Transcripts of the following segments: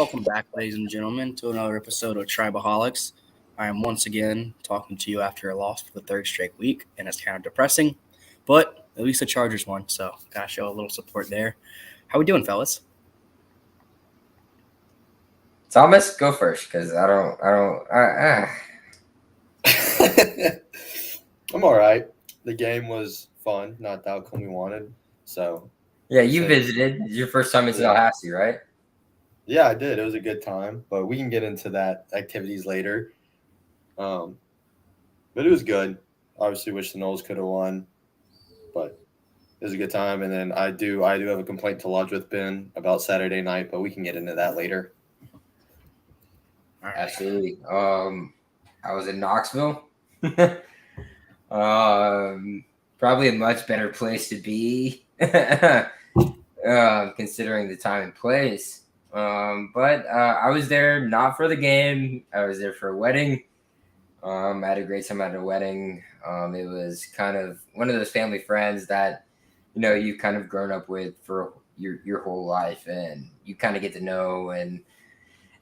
welcome back, ladies and gentlemen, to another episode of Tribaholics. I am once again talking to you after a loss for the third straight week, and it's kind of depressing, but at least the Chargers won, so gotta show a little support there. How we doing, fellas? Thomas, go first, because I'm all right. The game was fun, not the outcome we wanted. So Yeah, you visited. It's your first time in Tallahassee, right? yeah, I did. It was a good time, but we can get into that activities later. But it was good. Obviously, wish the Knowles could have won, but it was a good time. And then I do have a complaint to lodge with Ben about Saturday night, but we can get into that later. Absolutely. I was in Knoxville. Probably a much better place to be, considering the time and place. But I was there not for the game. I was there for a wedding. I had a great time at a wedding. It was kind of one of those family friends that, you've kind of grown up with for your whole life, and you kind of get to know and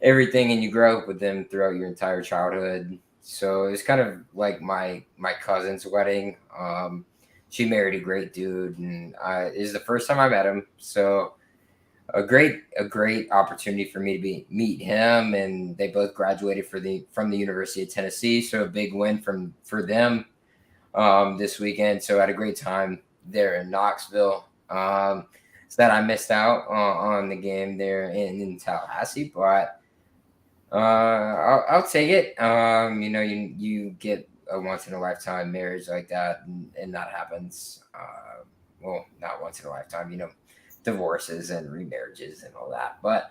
everything, and you grow up with them throughout your entire childhood. So it was kind of like my cousin's wedding. She married a great dude, and it was the first time I met him. So a great opportunity for me to meet him, and they both graduated from the University of Tennessee. So a big win for them this weekend. So I had a great time there in Knoxville. So that I missed out on the game there in Tallahassee, but I'll take it. You get a once in a lifetime marriage like that, and that happens. Well, not once in a lifetime, divorces and remarriages and all that. But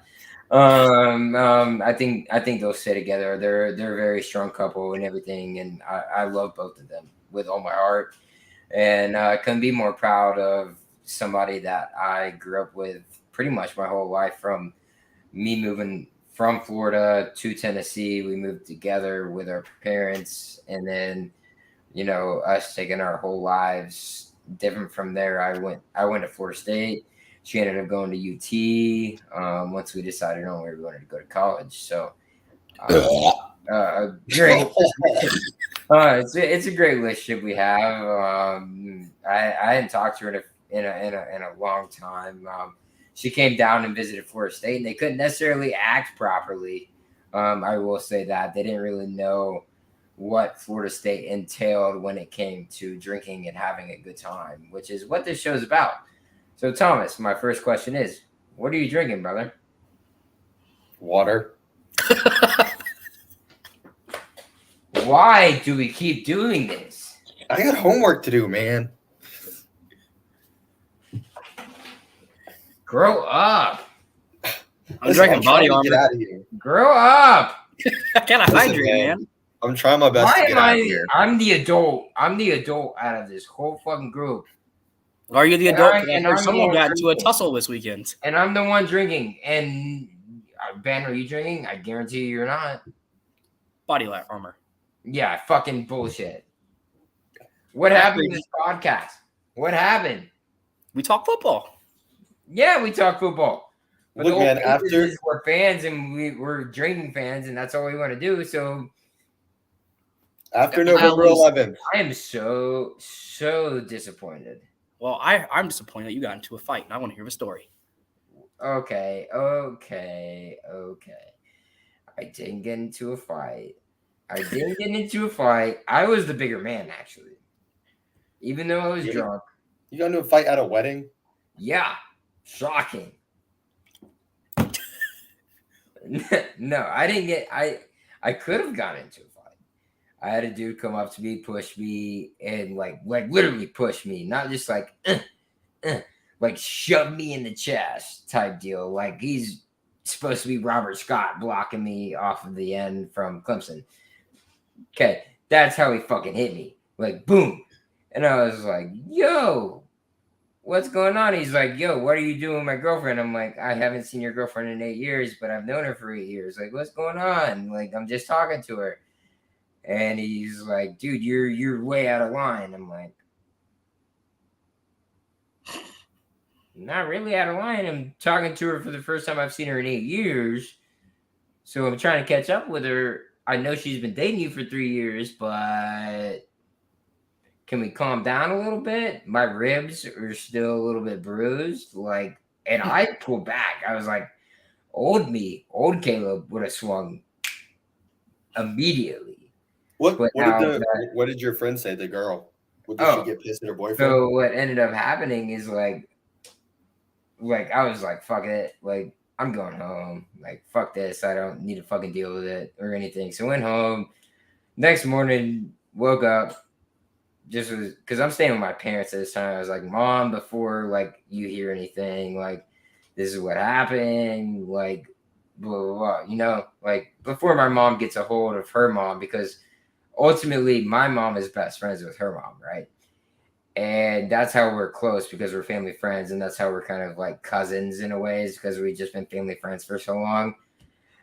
I think they'll stay together. They're a very strong couple and everything, and I love both of them with all my heart. And I couldn't be more proud of somebody that I grew up with pretty much my whole life, from me moving from Florida to Tennessee. We moved together with our parents, and then, us taking our whole lives different from there. I went to Florida State. She ended up going to UT once we decided on where we wanted to go to college. So great. It's a great relationship we have. I hadn't talked to her in a long time. She came down and visited Florida State, and they couldn't necessarily act properly. I will say that they didn't really know what Florida State entailed when it came to drinking and having a good time, which is what this show's about. So, Thomas, my first question is, what are you drinking, brother? Water. Why do we keep doing this? I got homework to do, man. Grow up. I'm drinking body armor. Get out of here. Grow up. I can't hydrate, man. I'm trying my best to get out of here. I'm the adult. I'm the adult out of this whole fucking group. Are you the adult? Someone got into a tussle this weekend. And I'm the one drinking. And Ben, are you drinking? I guarantee you're not. Body armor. Yeah, fucking bullshit. What happened in this podcast? What happened? We talk football. Yeah, we talk football. But look, man, after we're fans and we're drinking fans, and that's all we want to do. So after November 11th, I am so disappointed. Well, I'm disappointed that you got into a fight, and I want to hear the story. Okay. I didn't get into a fight. I was the bigger man, actually. Even though I was drunk. You got into a fight at a wedding? Yeah. Shocking. No, I didn't get. I could have gotten into a fight. I had a dude come up to me, push me, and like literally push me, not just like shove me in the chest type deal. Like he's supposed to be Robert Scott blocking me off of the end from Clemson. Okay, that's how he fucking hit me. Like boom, and I was like, "Yo, what's going on?" He's like, "Yo, what are you doing with my girlfriend?" I'm like, "I haven't seen your girlfriend in 8 years, but I've known her for 8 years. Like, what's going on? Like, I'm just talking to her." And he's like, "Dude, you're way out of line." I'm like, "Not really out of line. I'm talking to her for the first time I've seen her in 8 years. So I'm trying to catch up with her. I know she's been dating you for 3 years, but can we calm down a little bit? My ribs are still a little bit bruised. Like, and I pulled back. I was like, old Caleb would have swung immediately. What But what now did that, what did your friend say? The girl? What did she oh, get pissed at her boyfriend? so what ended up happening is like I was like, fuck it, like I'm going home. Like, fuck this. I don't need to fucking deal with it or anything. So went home. Next morning, woke up. Just was because I'm staying with my parents at this time. I was like, Mom, before like you hear anything, like this is what happened, like blah blah blah. Like before my mom gets a hold of her mom, because ultimately my mom is best friends with her mom, right? And that's how we're close, because we're family friends, and that's how we're kind of like cousins in a ways, because we've just been family friends for so long.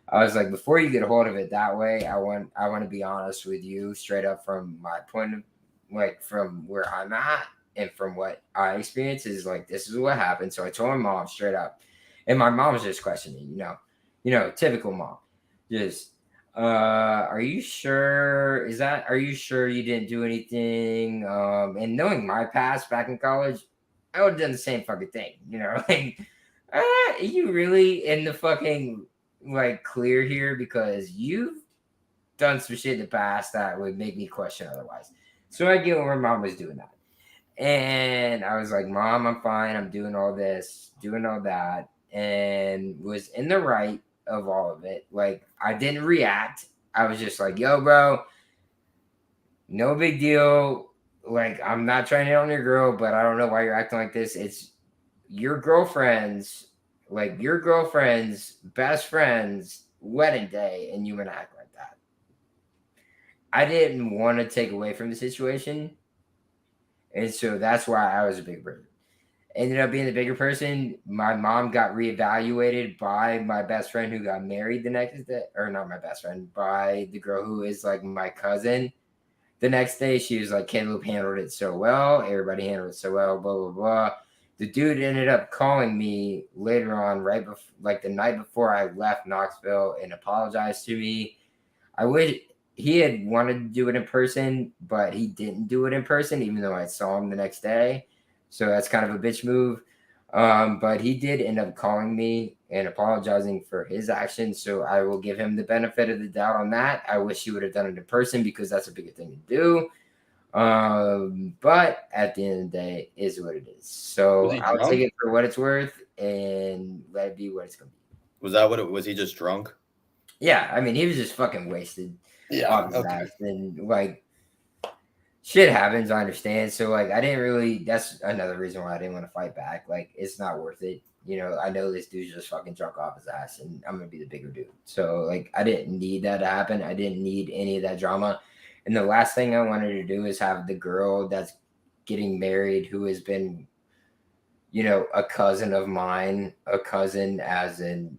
I was like, before you get a hold of it that way, I want to be honest with you, straight up from my point of, like, from where I'm at and from what I experienced, is like, this is what happened. So I told my mom straight up, and my mom was just questioning, typical mom, just, are you sure? Are you sure you didn't do anything? And knowing my past back in college, I would have done the same fucking thing, like, are you really in the fucking like clear here, because you've done some shit in the past that would make me question otherwise. So I get where mom was doing that. And I was like, Mom, I'm fine. I'm doing all this, doing all that, and was in the right of all of it. Like, I didn't react. I was just like, yo, bro, no big deal. Like, I'm not trying to hit on your girl, but I don't know why you're acting like this. It's your girlfriend's, best friend's wedding day, and you would act like that. I didn't want to take away from the situation. And so that's why I was a big person. Ended up being the bigger person. My mom got reevaluated by my best friend who got married the next day, or not my best friend, by the girl who is like my cousin. The next day, she was like, Caleb handled it so well. Everybody handled it so well, blah, blah, blah. The dude ended up calling me later on, right before, like the night before I left Knoxville, and apologized to me. I wish he had wanted to do it in person, but he didn't do it in person, even though I saw him the next day. So that's kind of a bitch move. But he did end up calling me and apologizing for his actions. So I will give him the benefit of the doubt on that. I wish he would have done it in person, because that's a bigger thing to do. But at the end of the day, is what it is. So Was he I'll drunk? take it for what it's worth and let it be what it's gonna be. Was that what it was? He just drunk? Yeah, I mean, he was just fucking wasted Yeah. off his Okay. ass, and like shit happens. I understand. So like, I didn't really. That's another reason why I didn't want to fight back. Like, it's not worth it. I know this dude's just fucking drunk off his ass, and I'm gonna be the bigger dude. So like, I didn't need that to happen. I didn't need any of that drama. And the last thing I wanted to do is have the girl that's getting married, who has been, a cousin of mine, a cousin as in,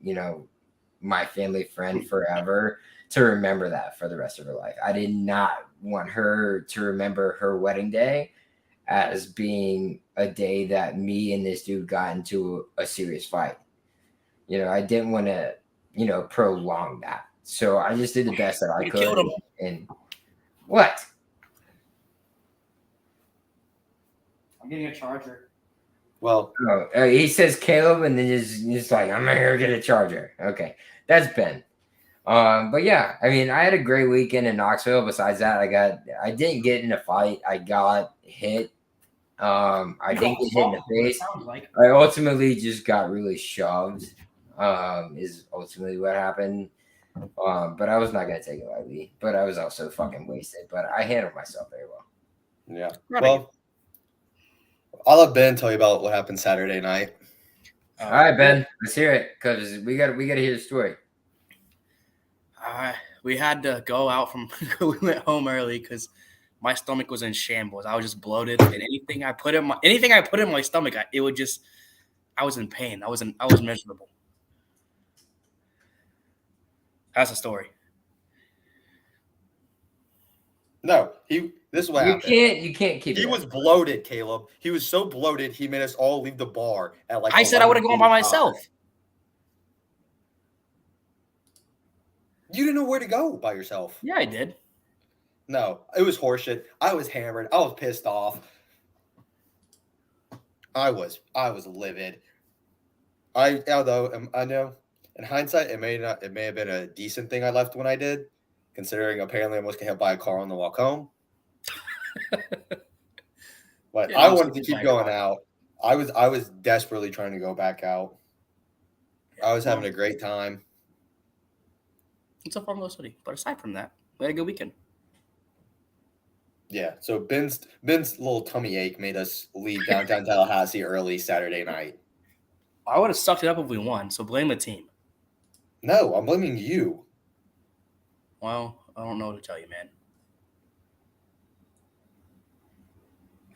my family friend forever, to remember that for the rest of her life. I did not want her to remember her wedding day as being a day that me and this dude got into a serious fight. I didn't want to, prolong that. So I just did the best that I You could. killed him. And what? I'm getting a charger. Well, He says Caleb, and then just like, I'm gonna go get a charger. Okay, that's Ben. But yeah, I mean, I had a great weekend in Knoxville. Besides that, I didn't get in a fight. I got hit. I didn't get hit in the face. Like. I ultimately just got really shoved. Is ultimately what happened. But I was not gonna take it lightly. But I was also fucking wasted. But I handled myself very well. yeah. Right. Well, I'll let Ben tell you about what happened Saturday night. All right, Ben, let's hear it, because we got to hear the story. We had to go out from. We went home early because my stomach was in shambles. I was just bloated, and anything I put in my stomach, it would just. I was in pain. I was miserable. That's the story. No, this is what happened. You can't keep it. He was bloated, Caleb. He was so bloated, he made us all leave the bar at like. I said I would have gone by myself. You didn't know where to go by yourself. Yeah, I did. No, it was horseshit. I was hammered. I was pissed off. I was livid. Although I know in hindsight it may have been a decent thing I left when I did, considering apparently I almost got hit by a car on the walk home. But Yeah, I I'm wanted to still keep by going car. out. I was desperately trying to go back out. I was having a great time. It's a fun little city. But aside from that, we had a good weekend. Yeah. So Ben's little tummy ache made us leave downtown Tallahassee early Saturday night. I would have sucked it up if we won, so blame the team. No, I'm blaming you. Well, I don't know what to tell you, man.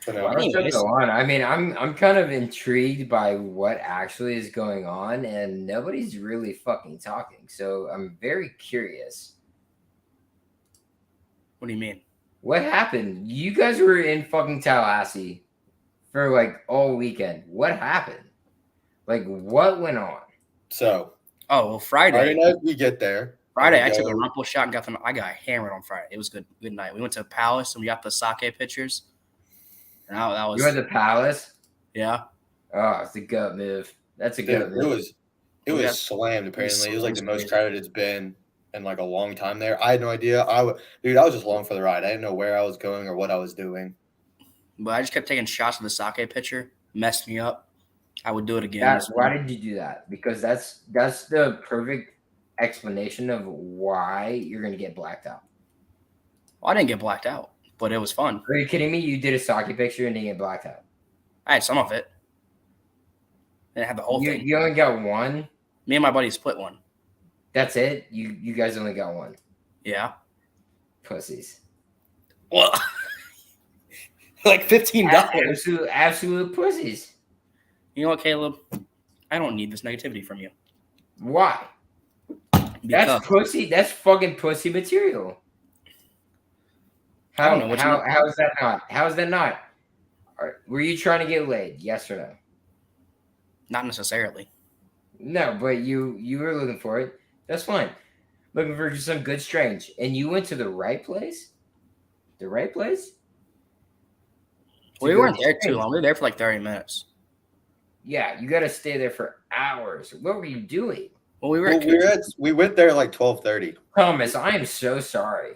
But Well, no, let's just Anyways. go on. I mean, I'm kind of intrigued by what actually is going on, and nobody's really fucking talking. So I'm very curious. What do you mean? What happened? You guys were in fucking Tallahassee for like all weekend. What happened? Like, what went on? so Oh, well, Friday Friday. night we get there. Friday, and I we took a go- rumple shot and I got hammered on Friday. It was good night. We went to Palace and we got the sake pictures. And that was You were at the Palace. yeah. Oh, it's a gut move. That's a Dude, gut move. it We was got- slammed. Apparently, it was like the most crazy. crowded it's been in like a long time there. I had no idea. I was just along for the ride. I didn't know where I was going or what I was doing. But I just kept taking shots of the sake pitcher. Messed me up. I would do it again. Why did you do that? Because that's the perfect explanation of why you're gonna get blacked out. Well, I didn't get blacked out, but it was fun. Are you kidding me? You did a sake picture and didn't get blacked out. I had some of it. I didn't have the whole thing. You only got one. Me and my buddy split one. That's it. You guys only got one. Yeah. Pussies. Well, like $15. Absolute pussies. You know what, Caleb? I don't need this negativity from you. Why? Because That's pussy. That's fucking pussy material. I don't know what you- How is that not? How is that not? Were you trying to get laid? Yes or no? not necessarily. No, but you were looking for it. That's fine. Looking for some good strange, and you went to the right place. The right place. To We go weren't to there too strange. long. We were there for like 30 minutes. Yeah, you got to stay there for hours. What were you doing, Well, we were Well, at we went there like 12:30. Thomas? I am so sorry.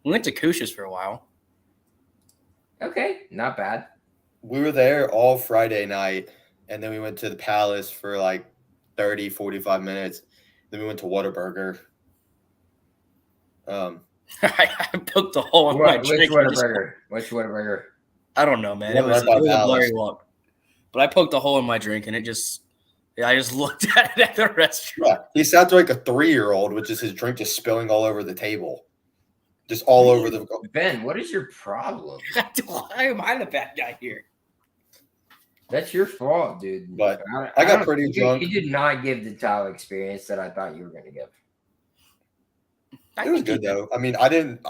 we went to Kush's for a while. Okay, not bad. We were there all Friday night, and then we went to the Palace for like 30, 45 minutes. Then we went to Whataburger. I poked a hole in my Which drink. Whataburger? Which Whataburger? I don't know, man. The It one was, right by it was a Palace. blurry walk. But I poked a hole in my drink, and I just looked at it at the restaurant. Yeah, he sat there like a 3-year-old with just his drink just spilling all over the table. Just all over the. Ben, what is your problem? Why am I the bad guy here? That's your fault, dude. But I got don't- pretty you, drunk. You did not give the Tyler experience that I thought you were going to give. It was good though. I mean, I didn't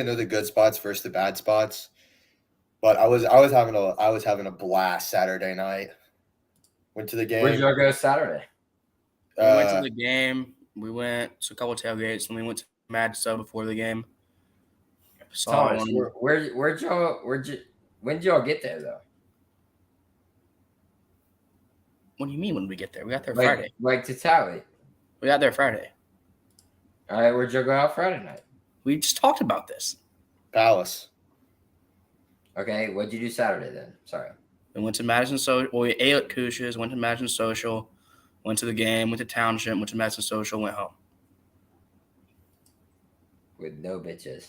know the good spots versus the bad spots, but I was having a blast Saturday night. Went to the game. Where'd y'all go Saturday? We went to the game. We went to a couple of tailgates, and we went to Mad Sub before the game. Saw Thomas, one. when did y'all get there though? What do you mean when we get there? We got there Friday. Like to tally. We got there Friday. All right, where'd y'all go out Friday night? We just talked about this. Palace. Okay, what'd you do Saturday then? Sorry. We went to Madison Social. Well, we ate at Kush's, went to Madison Social, went to the game, went to Township, went to Madison Social, went home. With no bitches.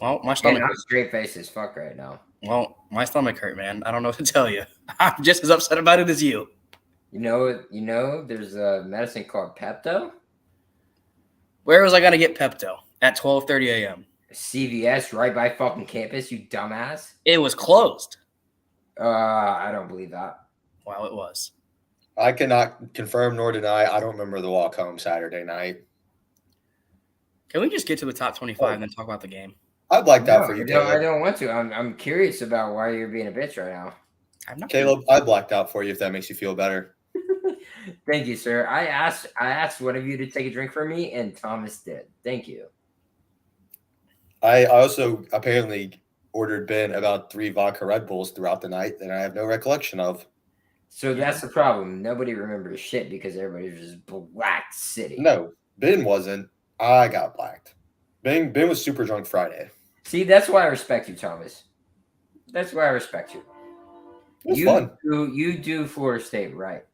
Well, my And stomach. I'm straight face as fuck right now. Well, my stomach hurt, man. I don't know what to tell you. I'm just as upset about it as you. You know, there's a medicine called Pepto. Where was I gonna get Pepto at 12:30 a.m.? CVS right by fucking campus, you dumbass. It was closed. I don't believe that. Well, it was. I cannot confirm nor deny. I don't remember the walk home Saturday night. Can we just get to the top 25 and then talk about the game? I blacked out No, for you, I Caleb. don't want to. I'm curious about why you're being a bitch right now. I'm not. Caleb, I blacked out for you if that makes you feel better. Thank you, sir. I asked one of you to take a drink for me, and Thomas did. Thank you. I also apparently ordered Ben about 3 vodka Red Bulls throughout the night that I have no recollection of. So that's the problem. Nobody remembers shit because everybody's just black city. No, Ben wasn't. I got blacked. Ben was super drunk Friday. See, that's why I respect you, Thomas. That's why I respect you. It was fun. You do Florida State right.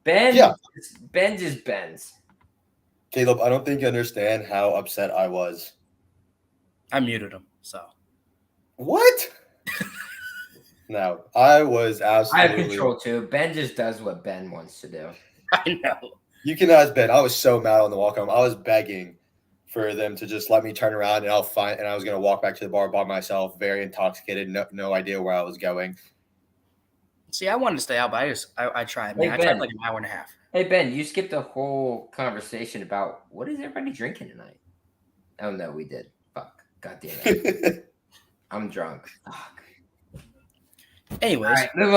Ben just bends. Caleb, I don't think you understand how upset I was. I muted him, so. What? No, I was absolutely. I have control too. Ben just does what Ben wants to do. I know. You can ask Ben. I was so mad on the walk home. I was begging for them to just let me turn around and and I was going to walk back to the bar by myself, very intoxicated, no idea where I was going. See, I wanted to stay out, but I tried. Man, I tried like an hour and a half. Hey Ben, you skipped a whole conversation about what is everybody drinking tonight? Oh no, we did. Fuck. God damn it. I'm drunk. Fuck. Anyways. All right, move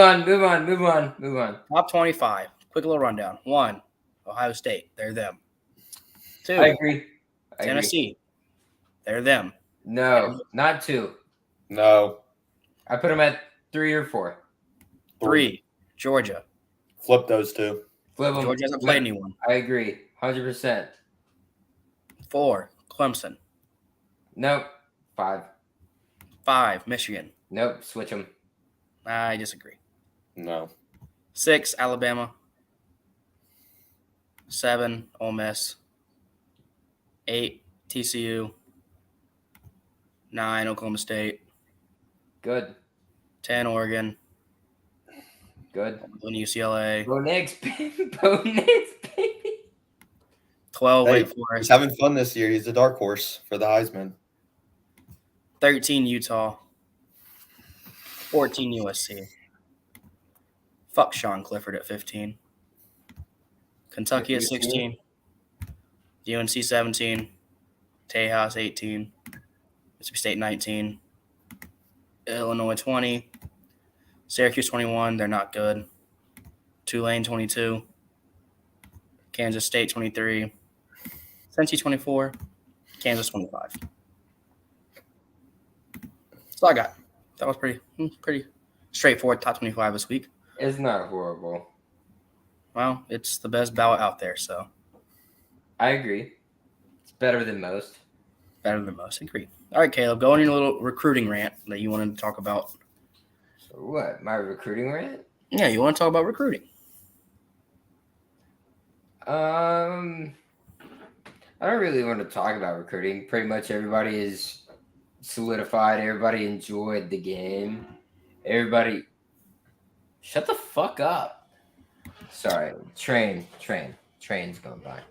on. Top 25. Quick little rundown. 1, Ohio State. They're them. 2, I agree. Tennessee. They're them. No, not 2. No. I put them at 3 or 4. 3, Georgia. Flip those 2. Flip them. Georgia hasn't played anyone. I agree. 100%. 4, Clemson. Nope. 5. 5, Michigan. Nope. Switch them. I disagree. No. 6, Alabama. 7, Ole Miss. 8, TCU. 9, Oklahoma State. Good. 10, Oregon. Good. 11, UCLA. Go next, baby. Go next, baby. 12, Hey, Wake he's Forest. having fun this year. He's a dark horse for the Heisman. 13, Utah. 14, USC. Fuck Sean Clifford at 15. Kentucky at 16. UNC 17. Tejas 18. Mississippi State 19. Illinois 20. Syracuse 21. They're not good. Tulane 22. Kansas State 23. Cincy 24. Kansas 25. That's all I got. That was pretty straightforward top 25 this week. It's not horrible. Well, it's the best ballot out there, so. I agree. It's better than most. Better than most. Agree. All right, Caleb, go on your little recruiting rant that you wanted to talk about. So what? My recruiting rant? Yeah, you want to talk about recruiting. I don't really want to talk about recruiting. Pretty much everybody is solidified. Everybody enjoyed the game. Everybody, shut the fuck up. Sorry, train's going by.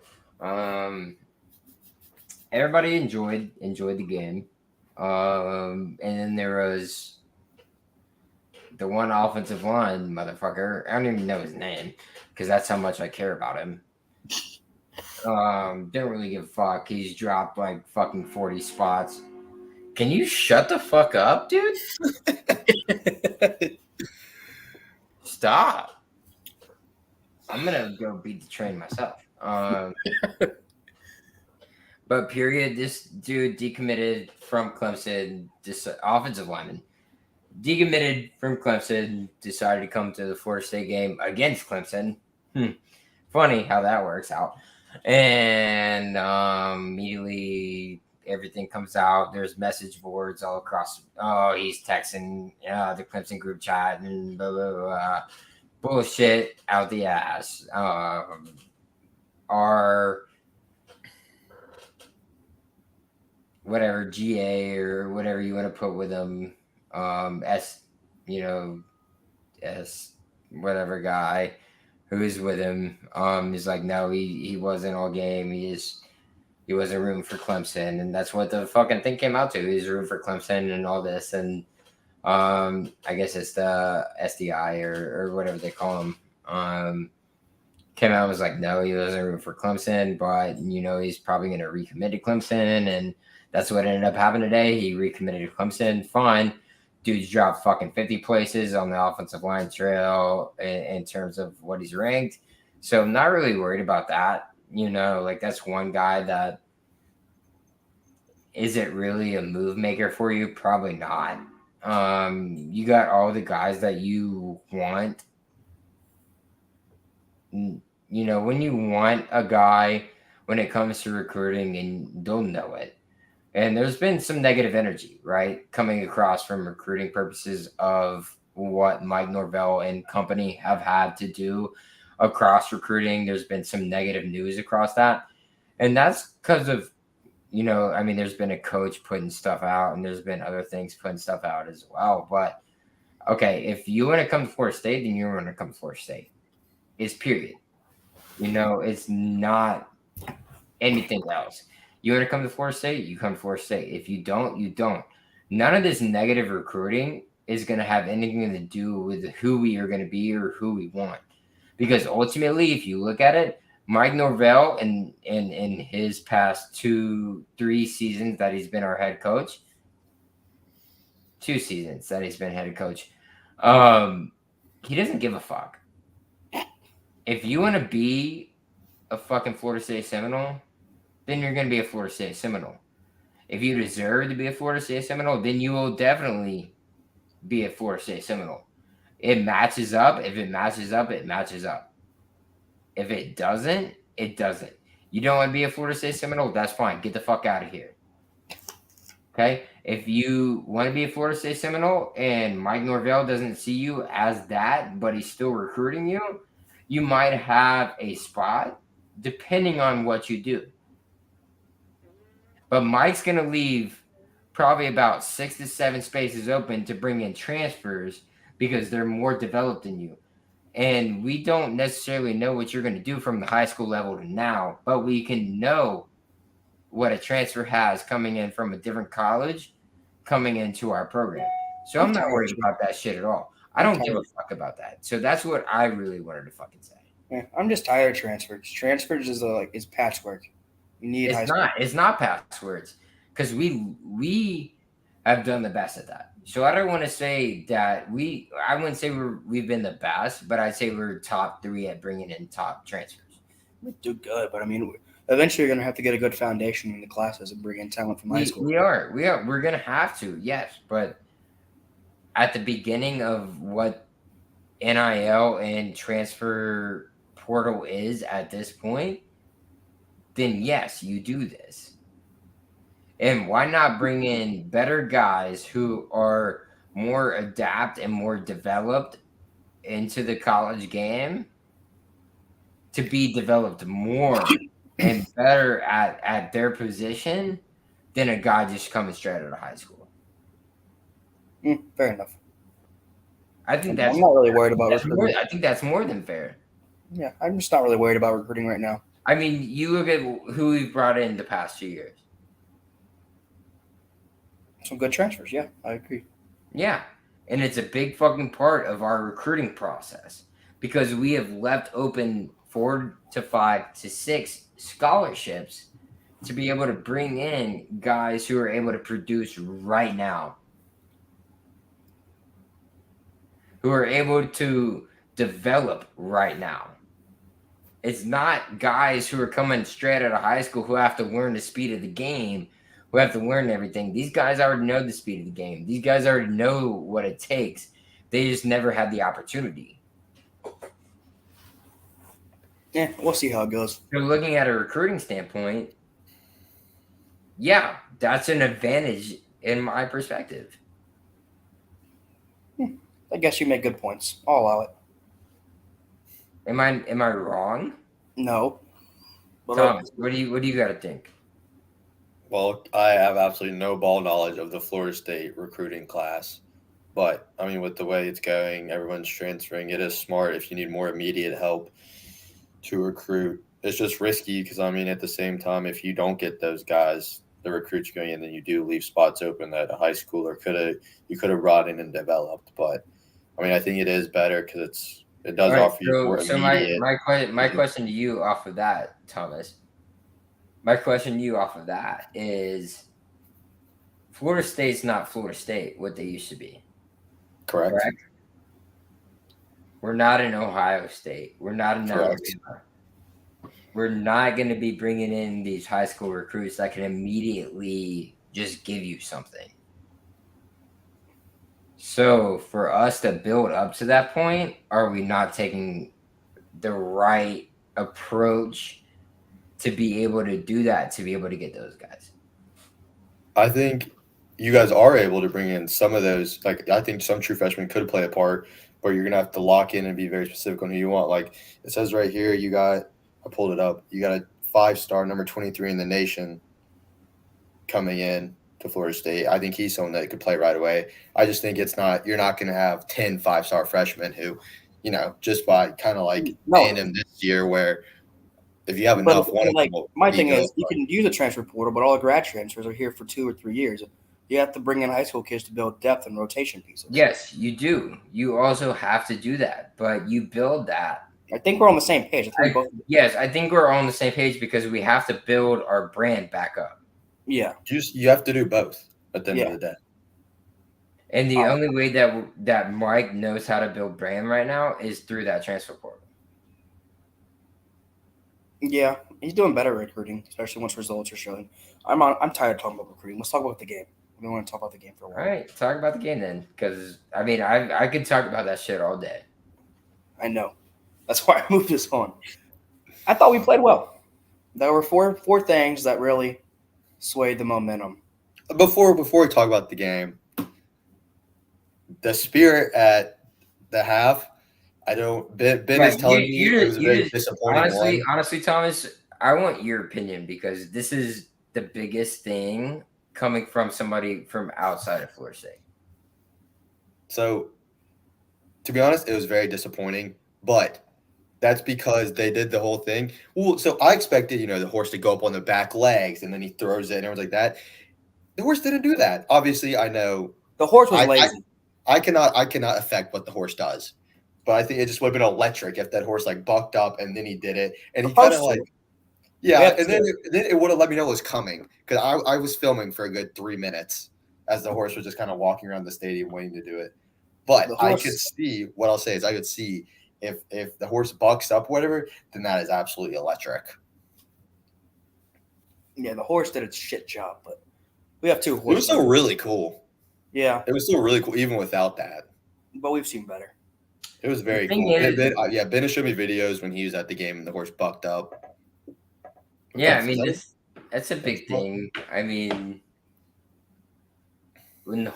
Everybody enjoyed the game. And then there was the one offensive line motherfucker. I don't even know his name because that's how much I care about him. Didn't really give a fuck. He's dropped like fucking 40 spots. Can you shut the fuck up, dude? Stop. I'm gonna go beat the train myself. But period, this dude decommitted from Clemson, this offensive lineman. Decommitted from Clemson, decided to come to the Florida State game against Clemson. Funny how that works out. And immediately everything comes out. There's message boards all across. Oh, he's texting the Clemson group chat and blah, blah, blah. Bullshit out the ass. Our whatever GA or whatever you want to put with them, S whatever guy who's with him, is like, no, he wasn't all game. He wasn't rooting for Clemson, and that's what the fucking thing came out to. He's rooting for Clemson and all this, and I guess it's the SDI or whatever they call him. Came out and was like, no, he wasn't rooting for Clemson, but he's probably going to recommit to Clemson, and that's what ended up happening today. He recommitted to Clemson. Fine. Dude's dropped fucking 50 places on the offensive line trail in terms of what he's ranked. So I'm not really worried about that. Like that's one guy that is it really a move maker for you? Probably not. You got all the guys that you want. When you want a guy when it comes to recruiting, and they'll know it. And there's been some negative energy, right, coming across from recruiting purposes of what Mike Norvell and company have had to do across recruiting. There's been some negative news across that. And that's because of, there's been a coach putting stuff out and there's been other things putting stuff out as well. But okay, if you want to come to Florida State, then you're going to come to Florida State. It's period. It's not anything else. You want to come to Florida State, you come to Florida State. If you don't, you don't. None of this negative recruiting is going to have anything to do with who we are going to be or who we want. Because ultimately, if you look at it, Mike Norvell in his past 2-3 seasons that he's been our head coach, 2 seasons that he's been head coach, he doesn't give a fuck. If you want to be a fucking Florida State Seminole, then you're going to be a Florida State Seminole. If you deserve to be a Florida State Seminole, then you will definitely be a Florida State Seminole. It matches up. If it matches up, it matches up. If it doesn't, it doesn't. You don't want to be a Florida State Seminole, that's fine. Get the fuck out of here. Okay? If you want to be a Florida State Seminole and Mike Norvell doesn't see you as that, but he's still recruiting you, you might have a spot depending on what you do. But Mike's going to leave probably about 6 to 7 spaces open to bring in transfers because they're more developed than you. And we don't necessarily know what you're going to do from the high school level to now, but we can know what a transfer has coming in from a different college coming into our program. So I'm not worried about that shit at all. I don't give a fuck about that. So that's what I really wanted to fucking say. Yeah, I'm just tired of transfers. Transfers is patchwork. You need It's not passwords because we have done the best at that. So I don't want to say that I wouldn't say we've been the best, but I'd say we're top 3 at bringing in top transfers. We do good, but eventually you're going to have to get a good foundation in the classes and bring in talent from high school. We're going to have to, yes, but at the beginning of what NIL and transfer portal is at this point, then yes, you do this. And why not bring in better guys who are more adept and more developed into the college game to be developed more and better at their position than a guy just coming straight out of high school? Fair enough. I'm not really worried about recruiting. I think that's more than fair. Yeah, I'm just not really worried about recruiting right now. I mean, you look at who we've brought in the past 2 years. Some good transfers, yeah, I agree. Yeah, and it's a big fucking part of our recruiting process because we have left open 4 to 5 to 6 scholarships to be able to bring in guys who are able to produce right now, who are able to develop right now. It's not guys who are coming straight out of high school who have to learn the speed of the game, who have to learn everything. These guys already know the speed of the game. These guys already know what it takes. They just never had the opportunity. Yeah, we'll see how it goes. So looking at a recruiting standpoint, yeah, that's an advantage in my perspective. I guess you make good points. I'll allow it. Am I wrong? No. Thomas, what do you got to think? Well, I have absolutely no ball knowledge of the Florida State recruiting class. But, I mean, with the way it's going, everyone's transferring. It is smart if you need more immediate help to recruit. It's just risky because, I mean, at the same time, if you don't get those guys, the recruits going in, then you do leave spots open that a high schooler could have brought in and developed. But, I mean, I think it is better because it does offer you more immediate. My question to you off of that, Thomas, is Florida State's not Florida State what they used to be. Correct. We're not in Ohio State. We're not in Correct. Alabama. We're not going to be bringing in these high school recruits that can immediately just give you something. So for us to build up to that point, are we not taking the right approach to be able to do that, to be able to get those guys? I think you guys are able to bring in some of those. Like, I think some true freshmen could play a part, but you're going to have to lock in and be very specific on who you want. Like it says right here, I pulled it up, you got a 5-star, number 23 in the nation coming in to Florida State. I think he's someone that could play right away. I just think you're not going to have 10 5-star freshmen who, just by kind of like paying him this year, where if you have enough, one of them will my be thing good, is, you can use a transfer portal, but all the grad transfers are here for 2 or 3 years. You have to bring in high school kids to build depth and rotation pieces. Yes, you do. You also have to do that, but you build that. I think we're on the same page. Yes, I think we're on the same page because we have to build our brand back up. Yeah. You have to do both at the end of the day. And the only way that Mike knows how to build brand right now is through that transfer portal. Yeah, he's doing better recruiting, especially once results are showing. I'm tired of talking about recruiting. Let's talk about the game. We want to talk about the game for a while. All right, talk about the game then, because I could talk about that shit all day. I know. That's why I moved this on. I thought we played well. There were four things that really swayed the momentum. Before we talk about the game, the spirit at the half, I don't. Ben is telling me it was a very disappointing one. Honestly, Thomas, I want your opinion because this is the biggest thing coming from somebody from outside of Florida State. So, to be honest, it was very disappointing, but that's because they did the whole thing. Well, so I expected, the horse to go up on the back legs and then he throws it and everyone's like that. The horse didn't do that. Obviously, I know the horse was lazy. I cannot affect what the horse does, but I think it just would have been electric if that horse like bucked up and then he did it and he kind of like, and then it would have let me know it was coming because I was filming for a good 3 minutes as the horse was just kind of walking around the stadium waiting to do it. But I could see what I'll say is I could see. If the horse bucks up, whatever, then that is absolutely electric. Yeah, the horse did its shit job, but we have 2 horses. It was still really cool. Yeah. It was still really cool, even without that. But we've seen better. It was very cool. Ben showed me videos when he was at the game and the horse bucked up. Yeah, that's a big thing. I mean, when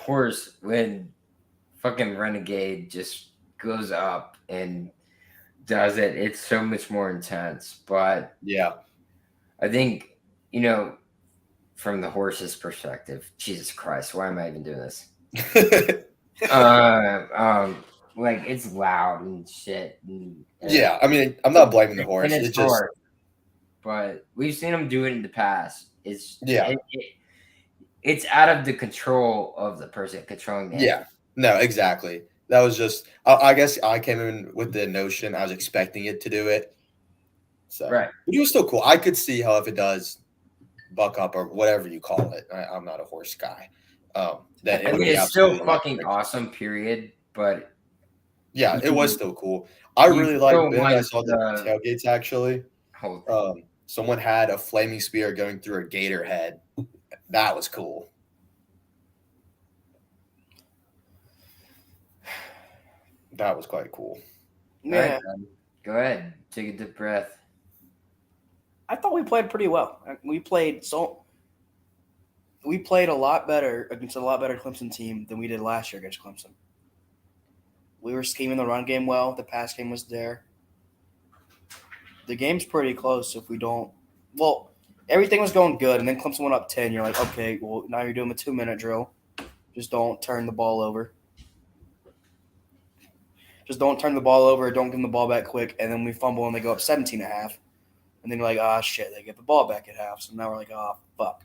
fucking Renegade just goes up and does it, it's so much more intense. But yeah, I think, from the horse's perspective, Jesus Christ, why am I even doing this? Like it's loud and shit. And yeah, I mean, I'm not blaming the horse. It's just hard. But we've seen him do it in the past. It's out of the control of the person controlling the animal. No, exactly. That was just, I guess I came in with the notion I was expecting it to do it. So, right. But it was still cool. I could see how if it does buck up or whatever you call it, I'm not a horse guy. It's still fucking awesome, period. But yeah, it was still cool. I really liked Ben. I saw the tailgates actually. Someone had a flaming spear going through a gator head. That was cool. That was quite cool. Yeah. Right, go ahead. Take a deep breath. I thought we played pretty well. We played a lot better against a lot better Clemson team than we did last year against Clemson. We were scheming the run game well. The pass game was there. The game's pretty close if we don't – well, everything was going good, and then Clemson went up 10. You're like, okay, well, now you're doing a 2-minute drill. Just don't turn the ball over. Don't turn the ball over. Don't give them the ball back quick. And then we fumble and they go up 17.5. And then you're like, shit, they get the ball back at half. So now we're like, fuck.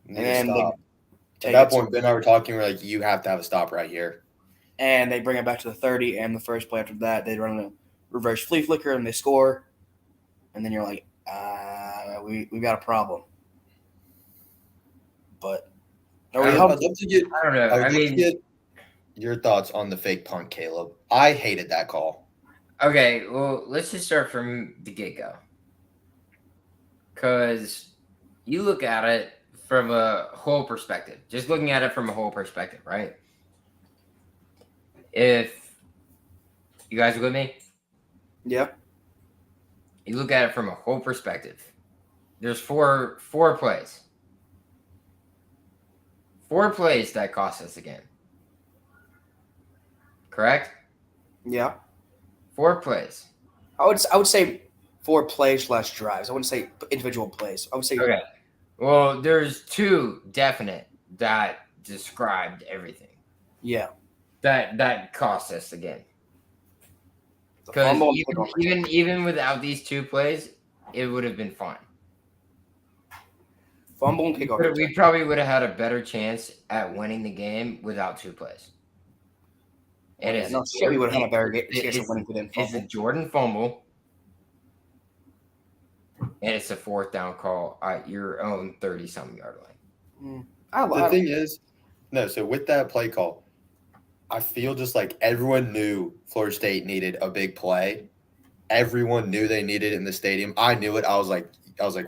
And then at that point, Ben and I were talking. We're like, you have to have a stop right here. And they bring it back to the 30. And the first play after that, they run a reverse flea flicker and they score. And then you're like, we got a problem. But I don't know. I mean, get your thoughts on the fake punt, Caleb. I hated that call. Okay, well, let's just start from the get-go. Because you look at it from a whole perspective. Just looking at it from a whole perspective, right? If you guys are with me, Yeah. you look at it from a whole perspective. There's four plays. 4 plays that cost us again. Correct? Yeah. 4 plays. I would say 4 plays less drives. I wouldn't say individual plays. I would say Okay. Well, there's 2 definite that described everything. yeah. That cost us again. The Because fumble and kickoff return. even without these 2 plays, it would have been fine. Fumble and kickoff return. We probably would have had a better chance at winning the game without 2 plays. And Yeah, no shit, we would have had a better chance of winning if we didn't It's a fumble. Jordan fumble, and it's a 4th down call at your own 30-something yard line. The thing is, so with that play call, I feel just like everyone knew Florida State needed a big play. Everyone knew they needed it in the stadium. I knew it. I was like,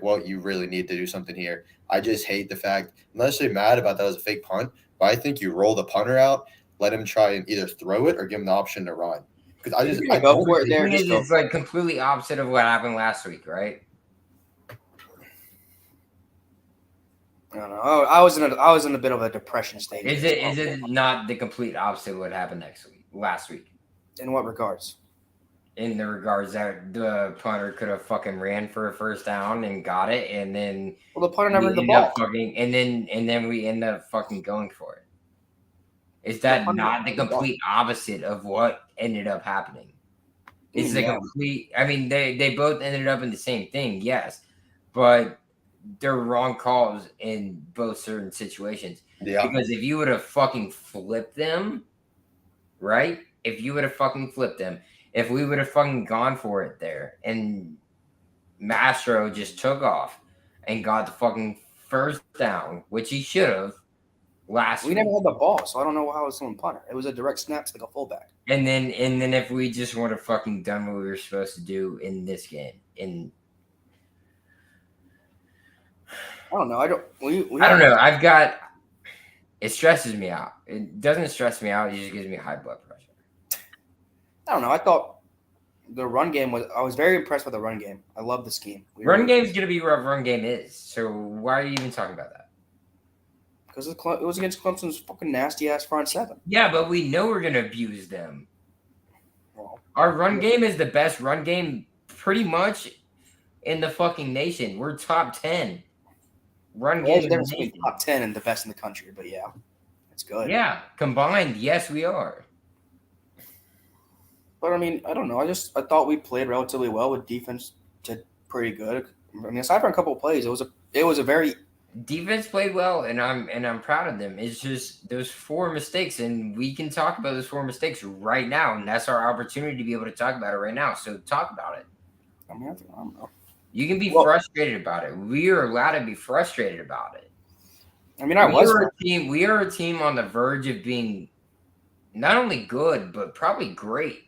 well, you really need to do something here. I just hate the fact, I'm not necessarily mad about that as a fake punt, but I think you roll the punter out, let him try and either throw it or give him the option to run. Because I go for it there. It's like completely opposite of what happened last week, right? I don't know. I was in a bit of a depression state. Is it not the complete opposite of what happened last week? In what regards? In the regards that the punter could have fucking ran for a 1st down and got it, and then the punter never had the ball. And then we end up fucking going for it. Is that not the complete opposite of what ended up happening? It's the complete. I mean, they both ended up in the same thing, yes, but they're wrong calls in both certain situations. Yeah. Because if you would have fucking flipped them, right? If you would have fucking flipped them, if we would have fucking gone for it there, and Mastro just took off and got the fucking 1st down, which he should have last week. We never had the ball, so I don't know how it was on punter. It was a direct snap to like a fullback. And then if we just would have fucking done what we were supposed to do in this game, I don't know. I don't know. It stresses me out. It doesn't stress me out. It just gives me high blood pressure. I don't know. I thought the run game I was very impressed with the run game. I love the scheme. Run game is going to be what run game is. So why are you even talking about that? Because it was against Clemson's fucking nasty-ass front 7. Yeah, but we know we're going to abuse them. Well, our run game is the best run game pretty much in the fucking nation. We're top 10. Run game. There's top 10 and the best in the country, but yeah, it's good. Yeah, combined, yes, we are. But I mean, I don't know. I thought we played relatively well with defense. Did pretty good. I mean, aside from a couple of plays, it was a very defense played well, and I'm proud of them. It's just those 4 mistakes, and we can talk about those 4 mistakes right now, and that's our opportunity to be able to talk about it right now. So talk about it. I mean, I don't know. You can be frustrated about it. We are allowed to be frustrated about it. I mean, we are a team on the verge of being not only good, but probably great.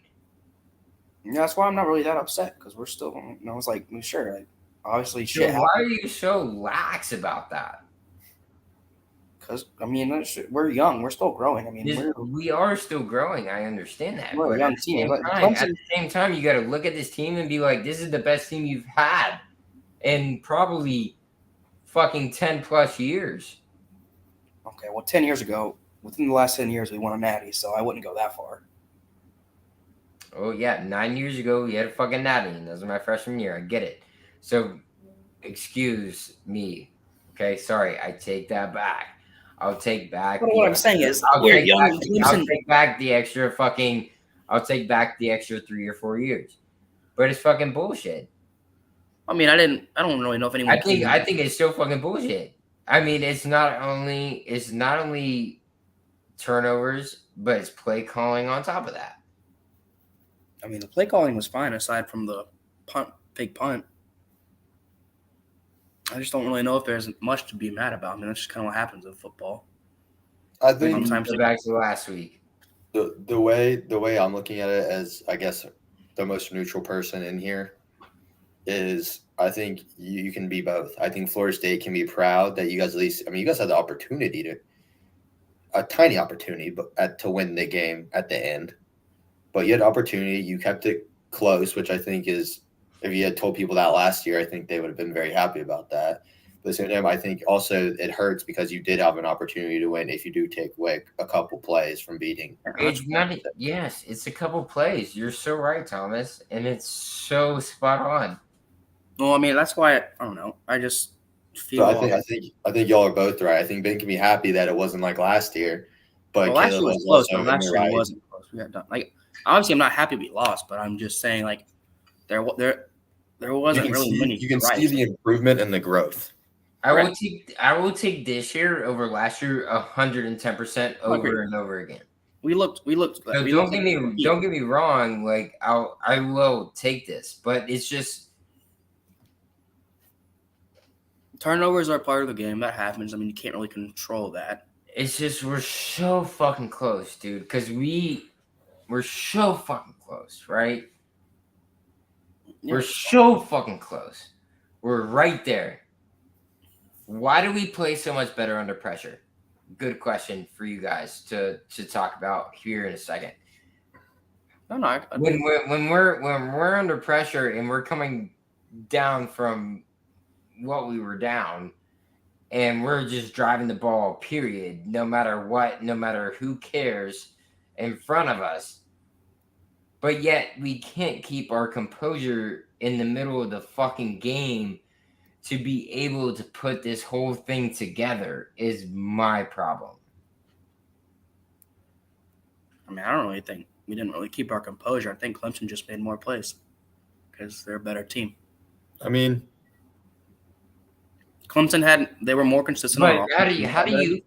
Yeah, that's why I'm not really that upset, because we're still, I was like, sure, like, obviously shit happened. Why are you so lax about that? Because, I mean, we're young. We're still growing. I mean, we are still growing. I understand that. We're a young team. At the same time, you got to look at this team and be like, this is the best team you've had in probably fucking 10 plus years. Okay, well, 10 years ago, within the last 10 years, we won a natty, so I wouldn't go that far. Oh, yeah. 9 years ago, we had a fucking natty, and that was my freshman year. I get it. So, excuse me. Okay, sorry. I take that back. I'll take back. What I'm saying is, I'll take back the extra 3 or 4 years. But it's fucking bullshit. I mean, I don't really know if anyone. I think it's still fucking bullshit. I mean, it's not only turnovers, but it's play calling on top of that. I mean, the play calling was fine aside from the fake punt. I just don't really know if there's much to be mad about. I mean, that's just kind of what happens in football. I think sometimes back to last week. The way I'm looking at it as, I guess, the most neutral person in here, is I think you can be both. I think Florida State can be proud that you guys at least. I mean, you guys had the opportunity a tiny opportunity, but to win the game at the end. But you had opportunity. You kept it close, which I think is, if you had told people that last year, I think they would have been very happy about that. But at the same time, I think also it hurts because you did have an opportunity to win if you do take away a couple plays from beating. Yes, it's a couple plays. You're so right, Thomas, and it's so spot on. Well, I mean, that's why I don't know. I just feel. So I think y'all are both right. I think Ben can be happy that it wasn't like last year, but last Caleb year was was close, also but last in the year right. wasn't close. We got done. Like, obviously, I'm not happy we lost, but I'm just saying, like, there wasn't really many. You can see the improvement and the growth. I will take this year over last year 110% over and over again. We looked. No, don't get me wrong. Like I will take this, but it's just turnovers are part of the game. That happens. I mean, you can't really control that. It's just we're so fucking close, dude. Because we're so fucking close, right? Yeah. We're so fucking close. We're right there. Why do we play so much better under pressure? Good question for you guys to talk about here in a second. No. When we're under pressure and we're coming down from what we were down, and we're just driving the ball, period, no matter what, no matter who cares in front of us. But yet we can't keep our composure in the middle of the fucking game to be able to put this whole thing together is my problem. I mean, I don't really think we didn't really keep our composure. I think Clemson just made more plays because they're a better team. I mean, Clemson they were more consistent. But how do you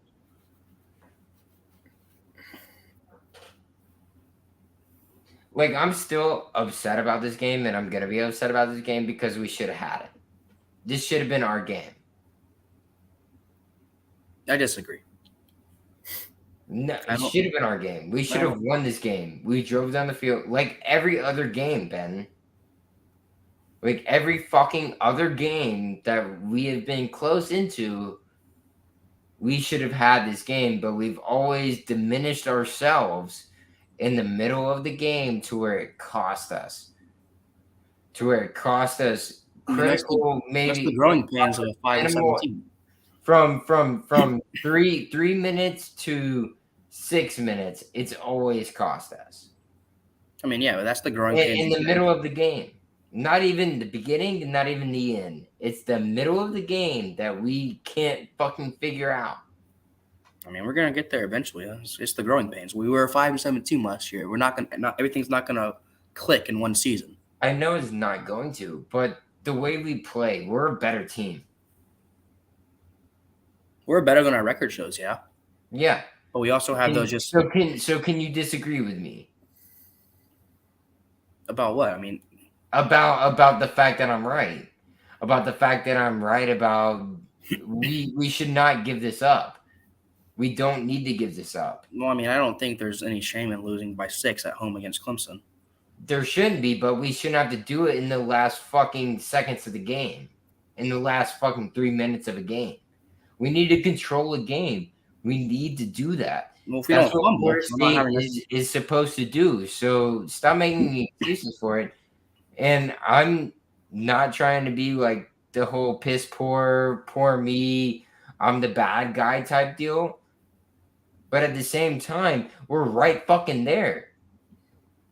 like, I'm still upset about this game, and I'm going to be upset about this game because we should have had it. This should have been our game. I disagree. No, it should have been our game. We should have won this game. We drove down the field like every other game, Ben. Like every fucking other game that we have been close into, we should have had this game, but we've always diminished ourselves in the middle of the game to where it cost us. Critical, maybe. That's the growing pains of a 5-17. From 3 minutes to 6 minutes, it's always cost us. I mean, yeah, but that's the growing pains in the middle of the game. Not even the beginning, and not even the end. It's the middle of the game that we can't fucking figure out. I mean, we're gonna get there eventually. It's the growing pains. We were a 5-17 last year. We're not gonna. Everything's not gonna click in one season. I know it's not going to, but the way we play, we're a better team. We're better than our record shows, yeah. Yeah, but we also have those just. So can you disagree with me about what? I mean, about the fact that I'm right. About the fact that I'm right about we should not give this up. We don't need to give this up. Well, I mean, I don't think there's any shame in losing by 6 at home against Clemson. There shouldn't be, but we shouldn't have to do it in the last fucking seconds of the game. In the last fucking 3 minutes of a game. We need to control a game. We need to do that. Well, if we That's what Florida State is supposed to do. So stop making me excuses for it. And I'm not trying to be like the whole piss poor me, I'm the bad guy type deal. But at the same time, we're right fucking there.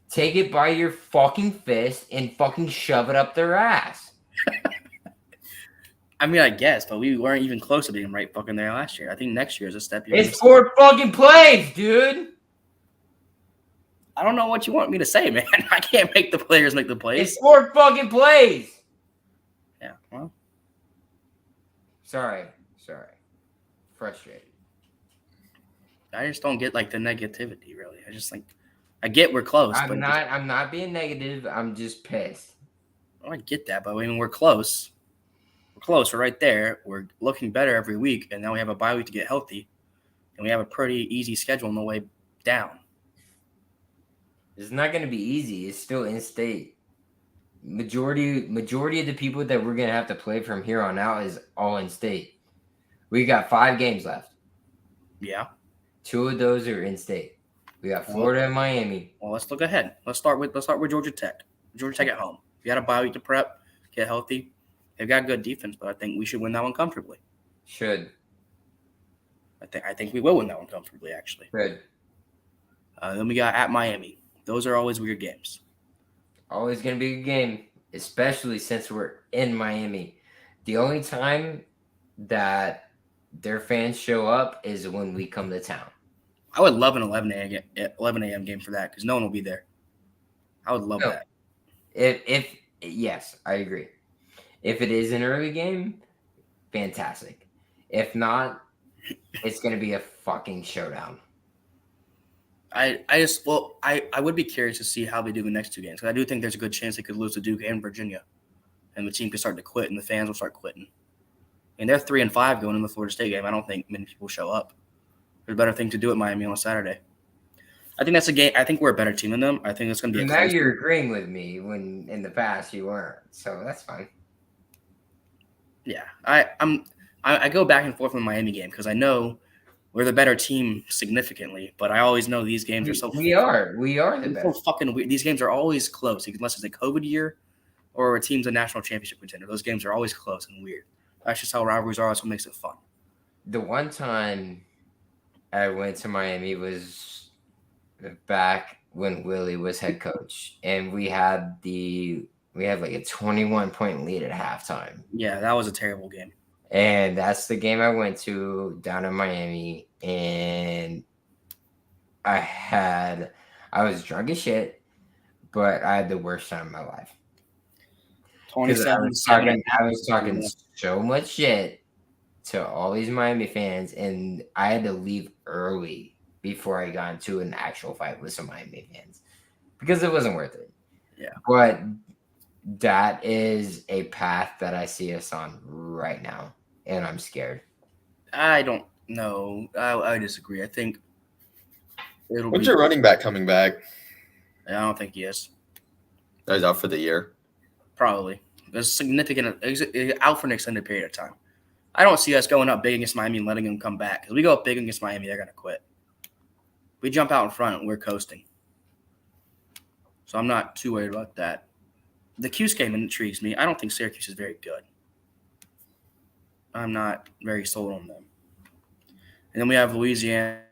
Take it by your fucking fist and fucking shove it up their ass. I mean, I guess, but we weren't even close to being right fucking there last year. I think next year is a step. It's 4 fucking plays, dude. I don't know what you want me to say, man. I can't make the players make the plays. It's 4 fucking plays. Yeah, well. Sorry. Frustrated. I just don't get like the negativity, really. I just think I get we're close. I'm not being negative. I'm just pissed. I get that, but I mean we're close. We're close. We're right there. We're looking better every week, and now we have a bye week to get healthy, and we have a pretty easy schedule on the way down. It's not going to be easy. It's still in state. Majority of the people that we're going to have to play from here on out is all in state. We got 5 games left. Yeah. 2 of those are in state. We got Florida and Miami. Well, let's look ahead. Let's start with Georgia Tech. Georgia Tech at home. If you had a bye week to prep, get healthy. They've got good defense, but I think we should win that one comfortably. Should. I think we will win that one comfortably, actually. Good. Then we got at Miami. Those are always weird games. Always going to be a good game, especially since we're in Miami. The only time that their fans show up is when we come to town. I would love an 11 a.m. game for that because no one will be there. I would love that. If yes, I agree. If it is an early game, fantastic. If not, it's going to be a fucking showdown. I would be curious to see how they do the next 2 games because I do think there's a good chance they could lose to Duke and Virginia, and the team could start to quit and the fans will start quitting. And they're 3-5 going in the Florida State game. I don't think many people show up. There's a better thing to do at Miami on a Saturday. I think that's a game. I think we're a better team than them. I think it's going to be. Now you're agreeing with me when in the past you weren't, so that's fine. Yeah, I go back and forth with the Miami game because I know we're the better team significantly, but I always know these games are so. We are the better. So fucking weird. These games are always close unless it's a COVID year or a team's a national championship contender. Those games are always close and weird. That's just how rivalries are. That's what makes it fun. The one time I went to Miami was back when Willie was head coach, and we had like a 21-point lead at halftime. Yeah, that was a terrible game. And that's the game I went to down in Miami, and I was drunk as shit, but I had the worst time of my life. 27. I was talking so much shit to all these Miami fans, and I had to leave early before I got into an actual fight with some Miami fans because it wasn't worth it. Yeah. But that is a path that I see us on right now, and I'm scared. I don't know. I disagree. I think it'll When's your running back coming back? I don't think he is. He's out for the year. Probably. There's significant out for an extended period of time. I don't see us going up big against Miami and letting them come back. Because we go up big against Miami, they're going to quit. We jump out in front and we're coasting. So I'm not too worried about that. The Cuse game intrigues me. I don't think Syracuse is very good. I'm not very sold on them. And then we have Louisiana.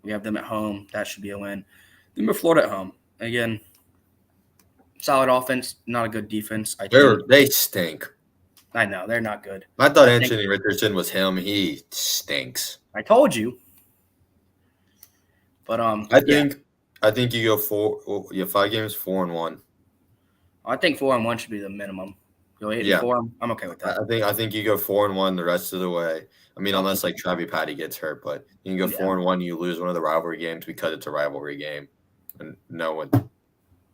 We have them at home. That should be a win. Then we're Florida at home. Again, solid offense, not a good defense. They stink. I know. They're not good. I thought Anthony Richardson was him. He stinks. I told you. But I think you go 5 games 4-1. I think 4-1 should be the minimum. Go 8-4. I'm okay with that. I think you go 4-1 the rest of the way. I mean, unless like Travis Patty gets hurt, but you can go 4-1. You lose one of the rivalry games because it's a rivalry game, and no one.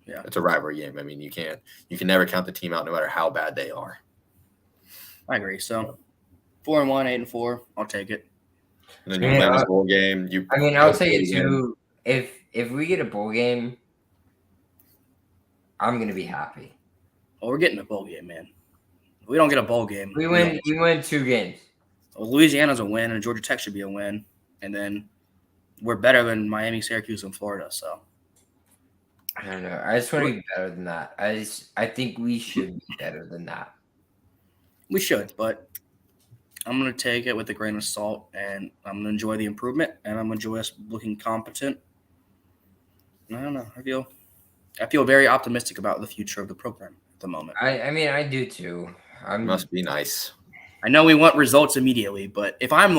Yeah, it's a rivalry game. I mean, you can never count the team out, no matter how bad they are. I agree. So 4-1, 8-4, I'll take it. And then you win this bowl game. I'll tell you too. If we get a bowl game, I'm gonna be happy. Well, we're getting a bowl game, man. If we don't get a bowl game, we win 2 games. Well, Louisiana's a win, and Georgia Tech should be a win, and then we're better than Miami, Syracuse, and Florida. So I don't know. I just want to be better than that. I think we should be better than that. We should, but I'm going to take it with a grain of salt, and I'm going to enjoy the improvement, and I'm going to enjoy us looking competent. I don't know. I feel very optimistic about the future of the program at the moment. I do too. Must be nice. I know we want results immediately, but if I'm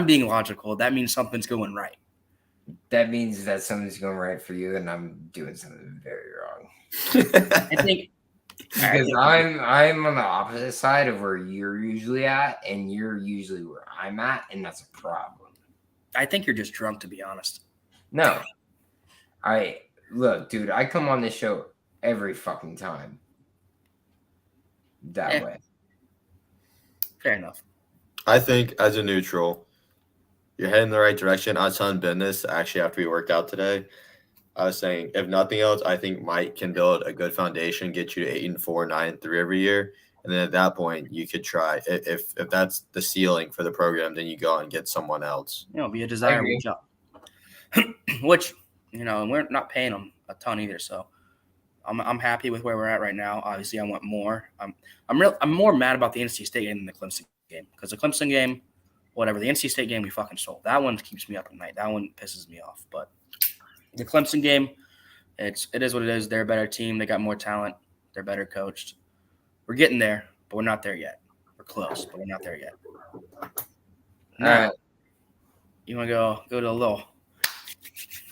being logical, that means something's going right. That means that something's going right for you, and I'm doing something very wrong. I think because I'm on the opposite side of where you're usually at, and you're usually where I'm at, and that's a problem. I think you're just drunk, to be honest. No. Look, dude, I come on this show every fucking time. That way. Fair enough. I think as a neutral, you're heading in the right direction. I was telling business actually after we worked out today. I was saying, if nothing else, I think Mike can build a good foundation, get you to 8-4, 9-3 every year, and then at that point, you could try. If that's the ceiling for the program, then you go and get someone else. Be a desirable job. Which, and we're not paying them a ton either. So I'm happy with where we're at right now. Obviously, I want more. I'm more mad about the NC State game than the Clemson game, because the Clemson game, whatever, the NC State game we fucking sold. That one keeps me up at night. That one pisses me off. But the Clemson game, it is what it is. They're a better team. They got more talent. They're better coached. We're getting there, but we're not there yet. We're close, but we're not there yet. Now, All right. you want to go to a little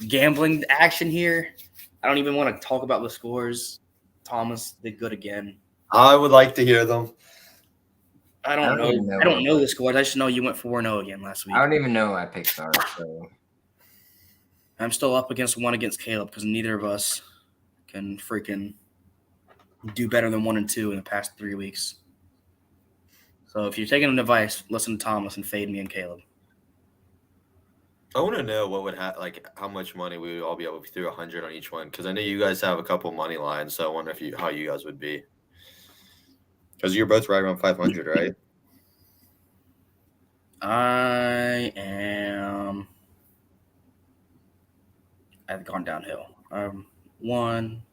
gambling action here? I don't even want to talk about the scores. Thomas did good again. I would like to hear them. I don't know. I don't know the scores. I just know you went 4-0 again last week. I don't even know I picked stars. So. I'm still up against Caleb, because neither of us can freaking do better than 1-2 in the past 3 weeks. So if you're taking an advice, listen to Thomas and fade me and Caleb. I want to know what would how much money we would all be able to throw 100 on each one, because I know you guys have a couple money lines, so I wonder how you guys would be. Because you're both right around 500, right? I've gone downhill. 1,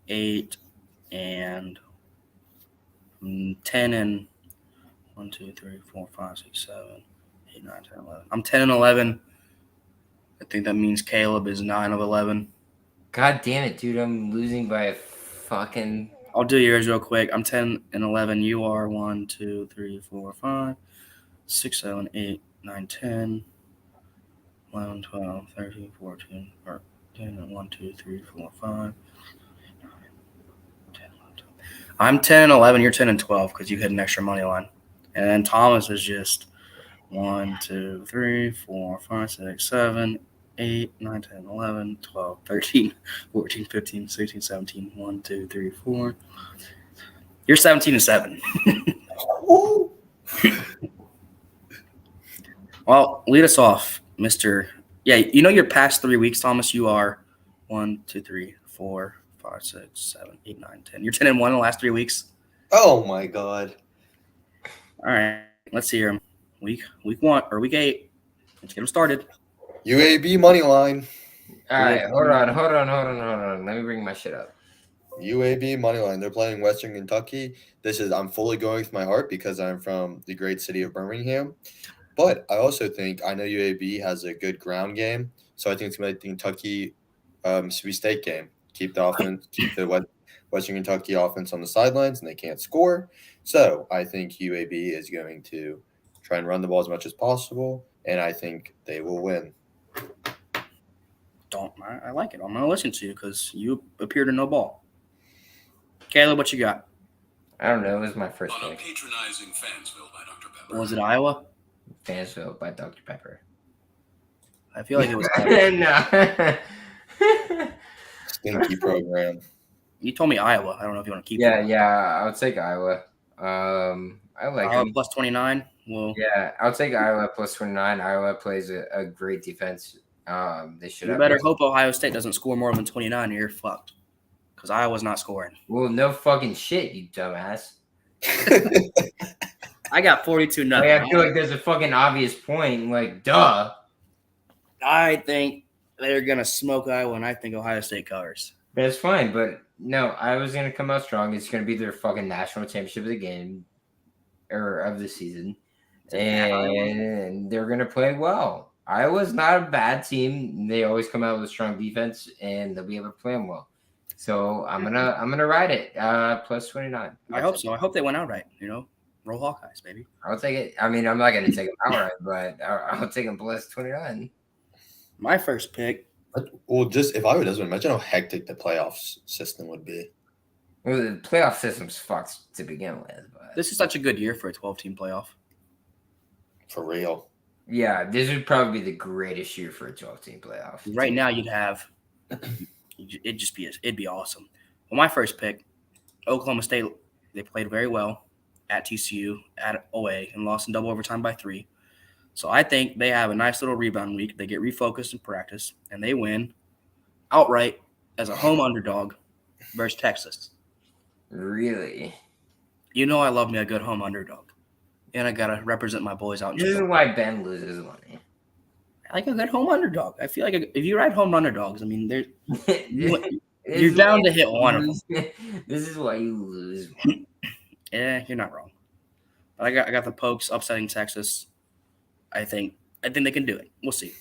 8, and 10 and 1, 2, 3, 4, 5, 6, 7, 8, 9, 10, 11. I'm 10 and 11. I think that means Caleb is 9 of 11. God damn it, dude! I'm losing by a fucking. I'll do yours real quick. I'm 10 and 11. You are 1, 2, 3, 4, 5, 6, 7, 8, 9, 10, 11, 12, 13, 14, 10, 1, 2, 3, 4, 5. I'm 10 and 11. You're 10 and 12 because you hit an extra money line. And then Thomas is just 1, 2, 3, 4, 5, 6, 7, 8, 9, 10, 11, 12, 13, 14, 15, 16, 17, 1, 2, 3, 4. You're 17 and 7. Well, lead us off, Mr. Yeah, your past 3 weeks, Thomas, you are 1, 2, 3, 4, 5, 6, 7, 8, 9, 10. You're 10 and 1 in the last 3 weeks. Oh my God. All right, let's see here. Week 1 or week 8. Let's get them started. UAB money line. All right, hold on. Let me bring my shit up. UAB money line. They're playing Western Kentucky. I'm fully going with my heart because I'm from the great city of Birmingham. But I also think I know UAB has a good ground game, so I think it's going to be a Kentucky Sweet State game. Keep the offense, keep the Western Kentucky offense on the sidelines, and they can't score. So I think UAB is going to try and run the ball as much as possible, and I think they will win. I like it. I'm going to listen to you because you appear to know ball. Caleb, what you got? I don't know. It was my first On a pick. patronizing Fansville by Dr. Pepper. Was it Iowa? Fansville by Dr. Pepper. I feel like it was No. Stinky program. You told me Iowa. I don't know if you want to keep it. Yeah, I would take Iowa. I like Iowa them. plus 29. Well, Yeah, I'll take Iowa plus 29. Iowa plays a great defense. They should. you better hope Ohio State doesn't score more than 29 or you're fucked. Because Iowa's not scoring. Well, no fucking shit, you dumbass. I got 42-0. Like, I feel like there's a fucking obvious point. Like, duh. I think they're going to smoke Iowa, and I think Ohio State covers. That's fine, but no, Iowa's going to come out strong. It's going to be their fucking national championship of the game or of the season. And they're going to play well. Iowa's not a bad team. They always come out with a strong defense, and they'll be able to play them well. So I'm gonna ride it. Plus 29. I hope so. I hope they went outright. Roll Hawkeyes, baby. I'll take it. I mean, I'm not gonna take them outright, but I'll take them plus 29. My first pick. Well, just if I would imagine how hectic the playoffs system would be. Well, the playoff system's fucked to begin with. But This is such a good year for a 12-team playoff. For real. yeah, this would probably be the greatest year for a 12-team playoff. Right now, you'd be awesome. Well, my first pick, Oklahoma State. They played very well at TCU, at OA, and lost in double overtime by 3. So I think they have a nice little rebound week. They get refocused in practice, and they win outright as a home underdog versus Texas. Really? You know I love me a good home underdog. And I got to represent my boys out in This is Chicago. why Ben loses money. I like a good home underdog. I feel like if you ride home underdogs, I mean, you're This down is to hit why one you of them. lose- This is why you lose money. You're not wrong. But I got the Pokes upsetting Texas. I think they can do it. We'll see.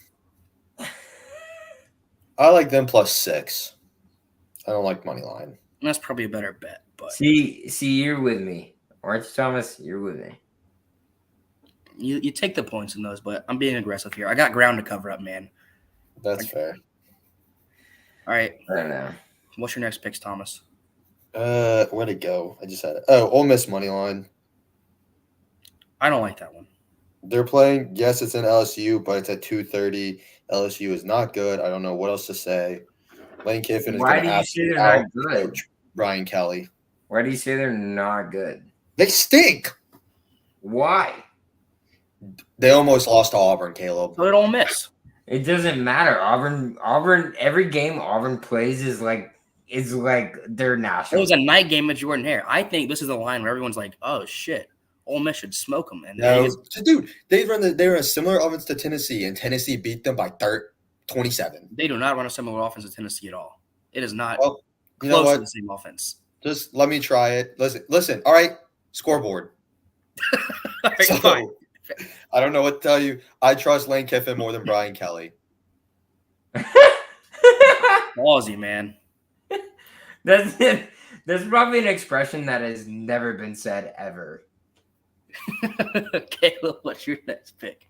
I like them +6. I don't like money line. And that's probably a better bet. But See, you're with me, aren't you, Thomas? You're with me. you take the points in those, but I'm being aggressive here. I got ground to cover up, man. That's fair. All right. I don't know. What's your next picks, Thomas? Where'd it go? I just had it. Oh, Ole Miss money line. I don't like that one. They're playing. Yes, it's in LSU, but it's at 2:30. LSU is not good. I don't know what else to say. Lane Kiffin is Why going do to you have say to they're not out good? coach Brian Kelly. Why do you say they're not good? They stink. Why? They almost lost to Auburn, Caleb. So it Ole Miss. It doesn't matter. Auburn. Every game Auburn plays is like their It national. was a night game at Jordan Hare. I think this is the line where everyone's like, "Oh shit, Ole Miss should smoke them." And No, they dude, they were a similar offense to Tennessee, and Tennessee beat them by 27. do not run a similar offense to Tennessee at all. It is not Well, you know close to what? the same offense. Just let me try it. Listen. All right, scoreboard. All right, So fine. I don't know what to tell you. I trust Lane Kiffin more than Brian Kelly. Ballsy, man. That's it. That's probably an expression that has never been said ever. Caleb, what's your next pick?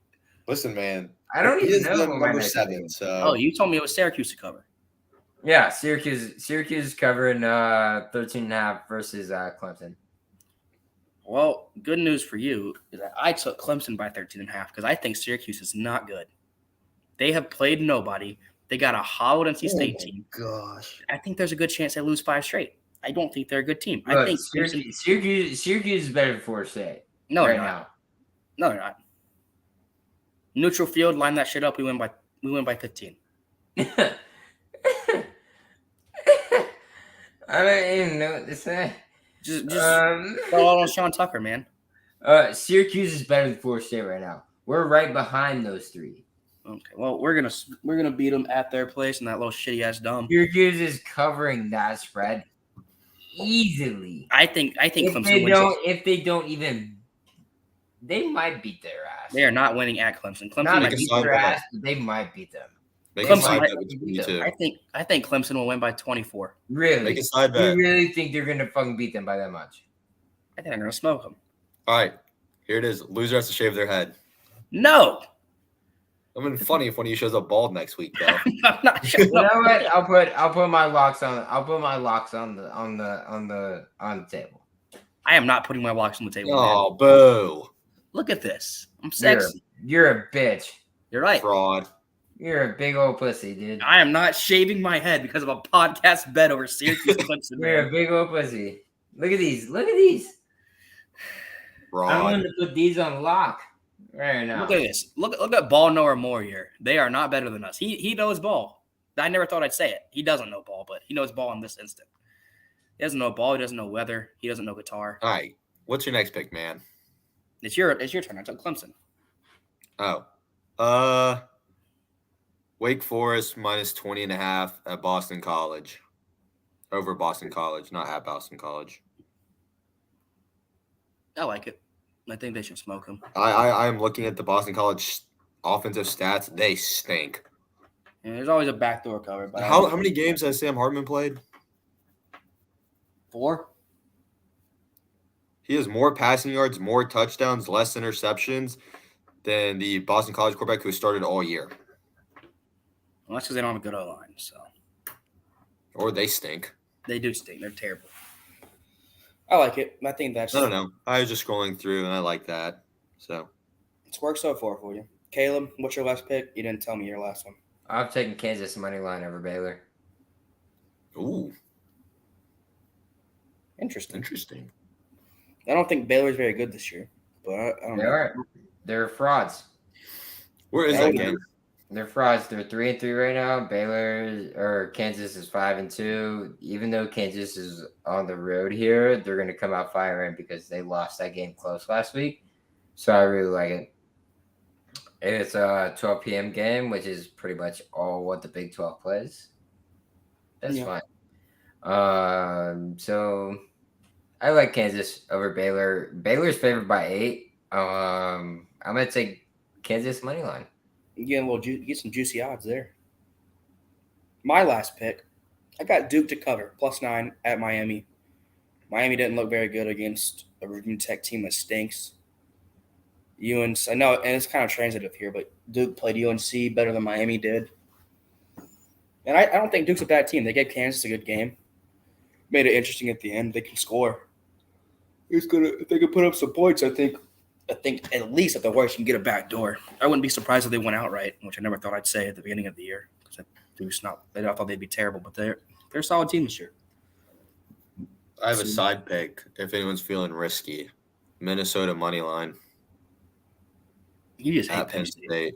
Listen, man. I don't he even is know the who my number next 7. pick is. So Oh, you told me it was Syracuse to cover. Yeah, Syracuse is covering 13.5 versus Clemson. Well, good news for you is that I took Clemson by 13.5 because I think Syracuse is not good. They have played nobody. They got a hollowed NC State team. gosh. I think there's a good chance they lose 5 straight. I don't think they're a good team. I Look, think Clemson. Syracuse is better than Florida State. No, right they're not. No, they're not. Neutral field, line that shit up. We win by 15. now. I don't even know what to say. Just throw it on Sean Tucker, man. Syracuse is better than Florida State right now. We're right behind those three. Okay, well we're gonna beat them at their place in that little shitty ass dome. Syracuse is covering that spread easily. I think If Clemson they wins. if they don't even, they might beat their ass. They are not winning at Clemson. Clemson Not might Make a beat sign their bet. ass, but they might beat them. Make Clemson a side might- bet between you two. I think Clemson will win by 24. Really? Make a side You bet. really think they're gonna fucking beat them by that much? I think they're gonna smoke them. All right, here it is. Loser has to shave their head. No, I mean, funny if one of you shows up bald next week, though. I'm not sure. You know what? I'll put my locks on. I'll put my locks on the table. I am not putting my locks on the table. Man. Oh, boo. Look at this. I'm sexy. You're a bitch. You're right. Fraud. You're a big old pussy, dude. I am not shaving my head because of a podcast bet over Syracuse Clemson. You're a Man. big old pussy. Look at these. Look at these. I'm Fraud. going to put these on lock right now. Look at this. Look at ball knower Moore here. They are not better than us. He knows ball. I never thought I'd say it. He doesn't know ball, but he knows ball in this instant. He doesn't know ball. He doesn't know weather. He doesn't know guitar. All right. What's your next pick, man? It's your turn. I took Clemson. Oh. Wake Forest minus 20.5 at Boston College. Over Boston College, not at Boston College. I like it. I think they should smoke him. I'm looking at the Boston College offensive stats. They stink. And there's always a backdoor cover. But How many games has Sam Hartman played? 4? He has more passing yards, more touchdowns, less interceptions than the Boston College quarterback who started all year. Well, that's because they don't have a good O-line. So Or they stink. they do stink. They're terrible. I like it. I think that's I don't know. I was just scrolling through and I like that. So It's worked so far for you. Caleb, what's your last pick? You didn't tell me your last one. I've taken Kansas money line over Baylor. ooh, Interesting. interesting. I don't think Baylor's very good this year, but I don't They know. are. They're frauds. Where is that game? They're frauds. They're 3-3 right now. Kansas is 5-2. Even though Kansas is on the road here, they're going to come out firing because they lost that game close last week. So I really like it. It's a 12 p.m. game, which is pretty much all what the Big 12 plays. That's fine. So I like Kansas over Baylor. Baylor's favored by 8. I'm going to take Kansas money line. You get some juicy odds there. My last pick, I got Duke to cover +9 at Miami. Miami didn't look very good against a Virginia Tech team that stinks. UNC, I know, and it's kind of transitive here, but Duke played UNC better than Miami did. And I don't think Duke's a bad team. They gave Kansas a good game. Made it interesting at the end. They can score. If they can put up some points, I think at least at the worst, you can get a back door. I wouldn't be surprised if they went outright, which I never thought I'd say at the beginning of the year. I thought they'd be terrible, but they're a solid team this year. I have a side pick if anyone's feeling risky. Minnesota money line. You just hate Penn State.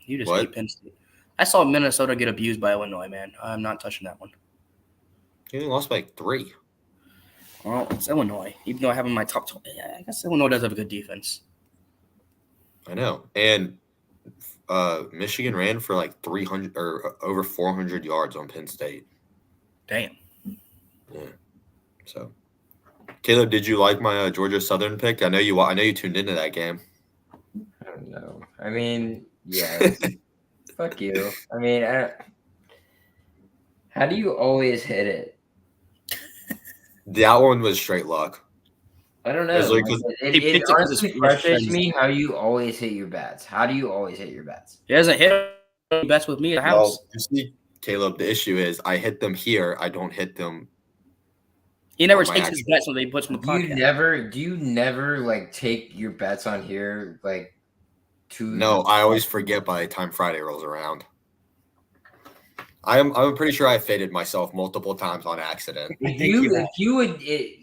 You just hate Penn State. I saw Minnesota get abused by Illinois, man. I'm not touching that one. They lost by 3. Well, it's Illinois. Even though I have them in my top 12, I guess Illinois does have a good defense. I know. And Michigan ran for like 300 or over 400 yards on Penn State. Damn. Yeah. So, Caleb, did you like my Georgia Southern pick? I know you tuned into that game. I don't know. I mean, yeah. Fuck you. I mean, how do you always hit it? That one was straight luck. I don't know. It honestly frustrates me how you always hit your bets. How do you always hit your bets? He hasn't hit bets with me at the house. Well, you see, Caleb, the issue is I hit them here. I don't hit them. He never takes his bets when they puts them in the podcast. Do you never like take your bets on here like to? No, I always forget by the time Friday rolls around. I'm pretty sure I faded myself multiple times on accident.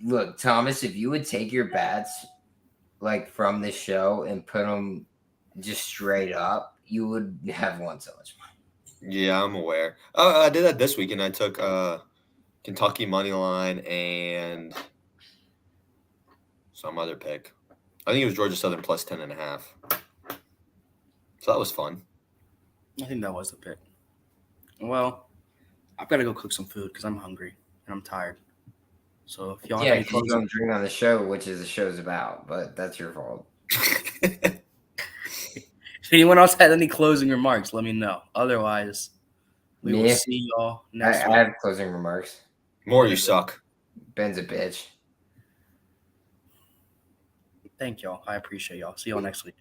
Look, Thomas, if you would take your bets like from the show and put them just straight up, you would have won so much money. Yeah, I'm aware. I did that this weekend. I took Kentucky money line and some other pick. I think it was Georgia Southern plus 10.5. So that was fun. I think that was the pick. Well, I've got to go cook some food because I'm hungry and I'm tired. So if y'all have any you don't drink on the show, which is the show's about, but that's your fault. If anyone else has any closing remarks, let me know. Otherwise, we will see y'all next week. I have closing remarks. More, you suck. Ben's a bitch. Thank y'all. I appreciate y'all. See y'all next week.